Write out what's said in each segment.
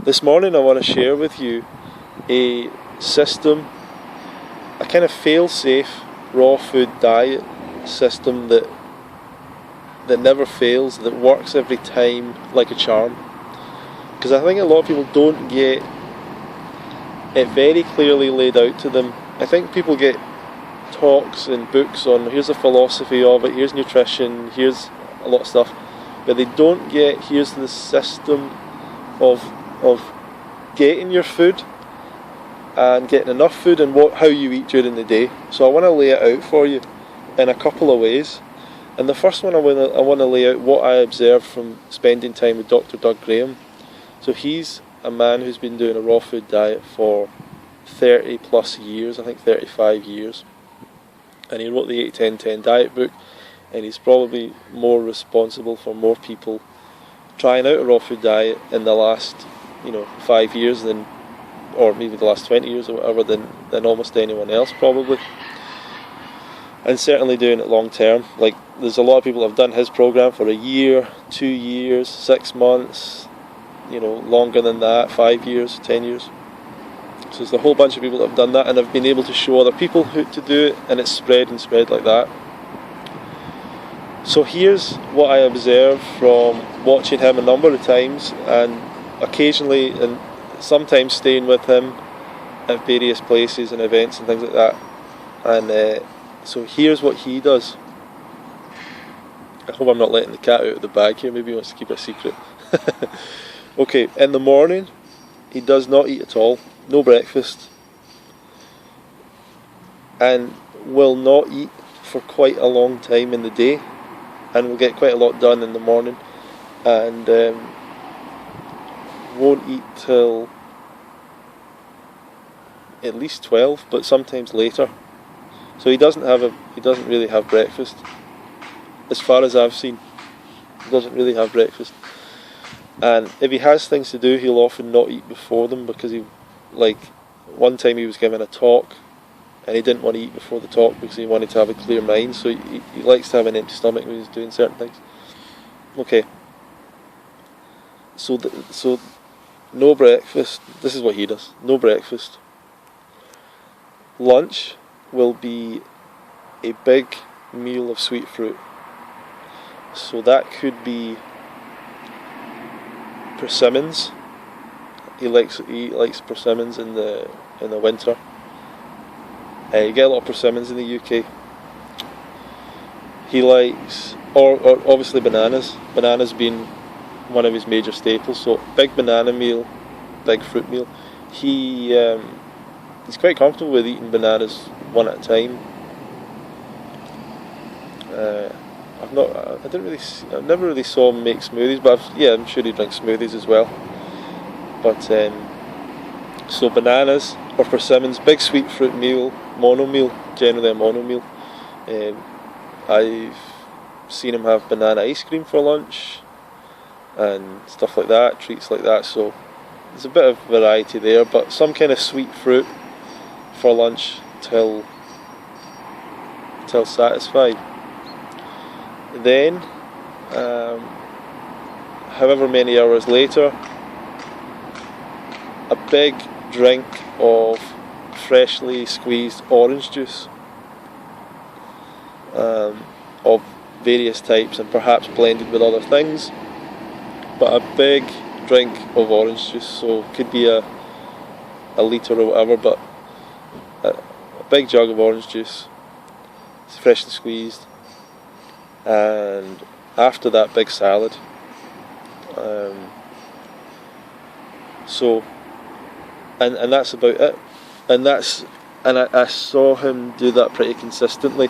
This morning I want to share with you a system, a kind of fail-safe raw food diet system that never fails, that works every time like a charm. Because I think a lot of people don't get it very clearly laid out to them. I think people get talks and books on here's the philosophy of it, here's nutrition, here's a lot of stuff, but they don't get here's the system of getting your food and getting enough food and how you eat during the day. So I want to lay it out for you in a couple of ways. And the first one I want to lay out what I observed from spending time with Dr. Doug Graham. So he's a man who's been doing a raw food diet for 30 plus years, I think 35 years. And he wrote the 8-10-10 diet book, and he's probably more responsible for more people trying out a raw food diet in the last 5 years than, or maybe the last 20 years or whatever, than almost anyone else probably. And certainly doing it long term. Like, there's a lot of people that have done his program for a year, 2 years, 6 months, longer than that, 5 years, 10 years. So there's a whole bunch of people that have done that and have been able to show other people how to do it, and it's spread like that. So here's what I observed from watching him a number of times, and occasionally and sometimes staying with him at various places and events and things like that. And so here's what he does. I hope I'm not letting the cat out of the bag here. Maybe he wants to keep it a secret. Okay, in the morning he does not eat at all, no breakfast, and will not eat for quite a long time in the day, and will get quite a lot done in the morning, and won't eat till at least 12, but sometimes later. So he doesn't really have breakfast. As far as I've seen, he doesn't really have breakfast. And if he has things to do, he'll often not eat before them, because one time he was giving a talk and he didn't want to eat before the talk because he wanted to have a clear mind, so he likes to have an empty stomach when he's doing certain things. Okay. So no breakfast. This is what he does. No breakfast. Lunch will be a big meal of sweet fruit. So that could be persimmons. He likes persimmons in the winter. You get a lot of persimmons in the UK. He likes, or obviously bananas. Bananas being one of his major staples. So big banana meal, big fruit meal. He's quite comfortable with eating bananas one at a time. I've never really saw him make smoothies, but I'm sure he drinks smoothies as well. But so bananas or persimmons, big sweet fruit meal, mono meal, generally a mono meal. I've seen him have banana ice cream for lunch and stuff like that, treats like that. So there's a bit of variety there, but some kind of sweet fruit for lunch till satisfied. Then, however many hours later, a big drink of freshly squeezed orange juice of various types, and perhaps blended with other things, but a big drink of orange juice. So it could be a litre or whatever, but a big jug of orange juice, freshly squeezed, and after that, big salad. And that's about it. And I saw him do that pretty consistently.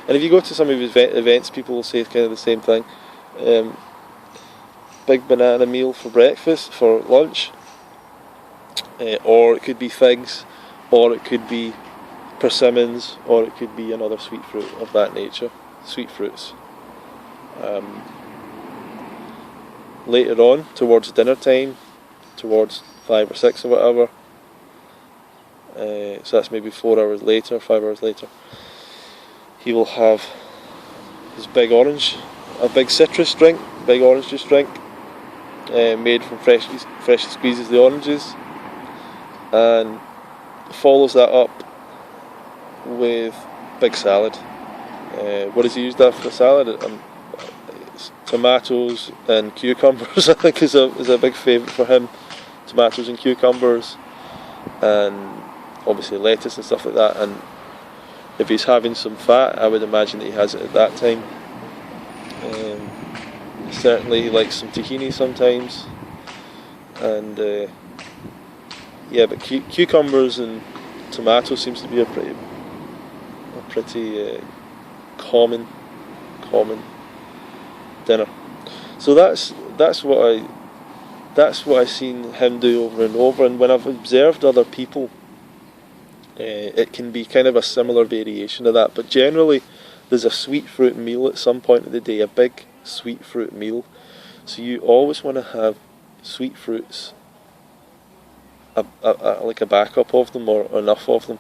And if you go to some of his events, people will say kind of the same thing. Big banana meal for breakfast, for lunch, or it could be figs, or it could be persimmons, or it could be another sweet fruit of that nature. Sweet fruits. Later on, towards dinner time, towards 5 or 6 or whatever, so that's maybe 4 hours later, 5 hours later, he will have his big orange, a big citrus drink, big orange juice drink, made from freshly squeezes the oranges, and follows that up with big salad. What does he use that for the salad? Tomatoes and cucumbers, I think, is a big favourite for him. Tomatoes and cucumbers, and obviously lettuce and stuff like that. And if he's having some fat, I would imagine that he has it at that time. Certainly he likes some tahini sometimes, and but cucumbers and tomatoes seems to be a pretty common dinner. So that's what I've seen him do over and over. And when I've observed other people, it can be kind of a similar variation of that. But generally, there's a sweet fruit meal at some point of the day, a big sweet fruit meal. So you always want to have sweet fruits, like a backup of them, or enough of them.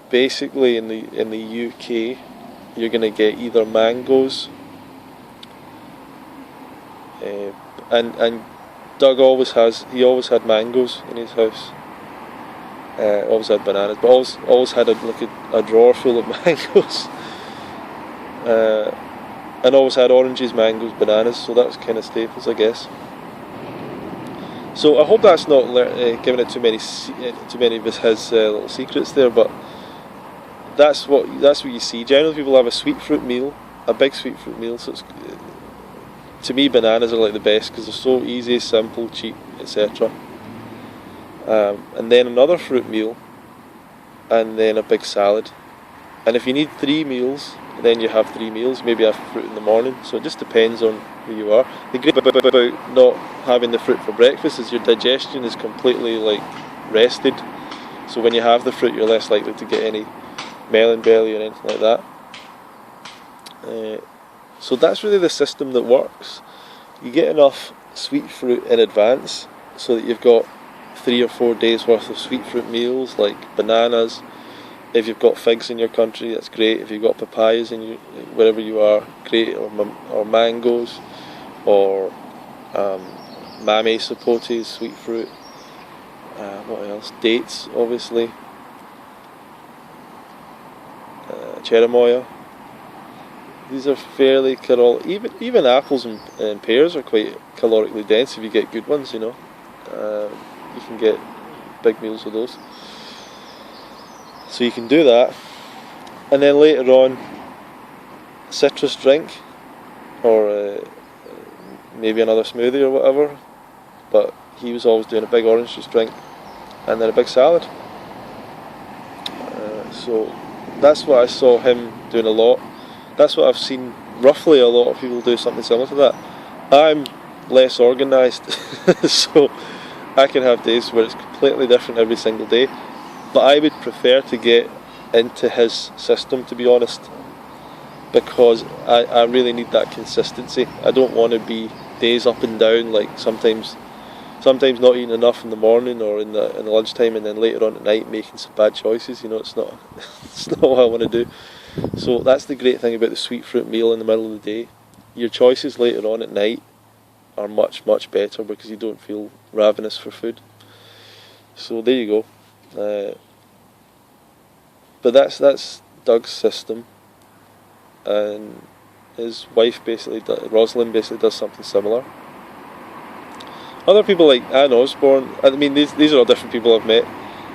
Basically, in the UK, you're going to get either mangoes, and Doug always had mangoes in his house. Always had bananas, but always had a drawer full of mangoes, and always had oranges, mangoes, bananas. So that was kind of staples, I guess. So I hope that's not giving it too many of his little secrets there, but that's what you see. Generally, people have a sweet fruit meal, a big sweet fruit meal. So to me, bananas are like the best because they're so easy, simple, cheap, etc. And then another fruit meal, and then a big salad. And if you need 3 meals, then you have 3 meals. Maybe have fruit in the morning. So it just depends on who you are. The great thing about not having the fruit for breakfast is your digestion is completely rested. So when you have the fruit, you're less likely to get any melon belly or anything like that. So that's really the system that works. You get enough sweet fruit in advance so that you've got 3 or 4 days worth of sweet fruit meals, like bananas. If you've got figs in your country, that's great. If you've got papayas wherever you are, great. Or mangoes, or mame sapote, sweet fruit. What else? Dates, obviously. Cherimoya. These are fairly caloric. Even apples and pears are quite calorically dense if you get good ones. You can get big meals with those. So you can do that, and then later on, citrus drink, or maybe another smoothie or whatever. But he was always doing a big orange juice drink, and then a big salad. So that's what I saw him doing a lot. That's what I've seen roughly a lot of people do something similar to that. I'm less organised, so I can have days where it's completely different every single day. But I would prefer to get into his system, to be honest, because I really need that consistency. I don't want to be days up and down, like sometimes not eating enough in the morning or in the lunchtime, and then later on at night making some bad choices. It's not what I want to do. So that's the great thing about the sweet fruit meal in the middle of the day. Your choices later on at night are much, much better because you don't feel ravenous for food. So there you go. But that's Doug's system, and his wife Rosalind basically does something similar. Other people like Anne Osborne, I mean these are all different people I've met.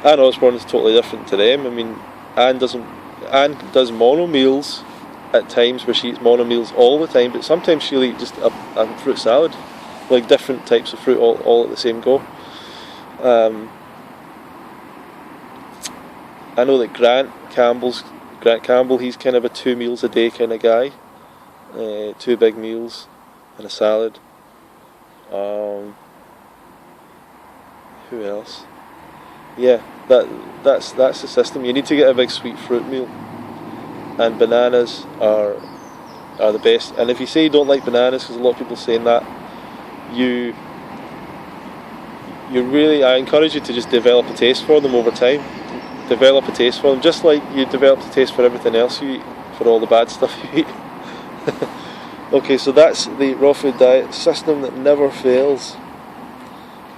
Anne Osborne is totally different to them. I mean, Anne does mono meals at times where she eats mono meals all the time, but sometimes she'll eat just a fruit salad, like different types of fruit all at the same go. I know that Grant Campbell, he's kind of a 2 meals a day kind of guy. 2 big meals and a salad. Who else? Yeah, that's the system. You need to get a big sweet fruit meal, and bananas are the best. And if you say you don't like bananas, because a lot of people saying that, I encourage you to just develop a taste for them over time. Develop a taste for them, just like you develop a taste for everything else you eat, for all the bad stuff you eat. Okay, so that's the raw food diet system that never fails.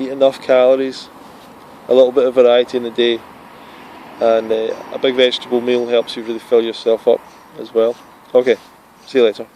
Eat enough calories, a little bit of variety in the day, and a big vegetable meal helps you really fill yourself up as well. Okay, see you later.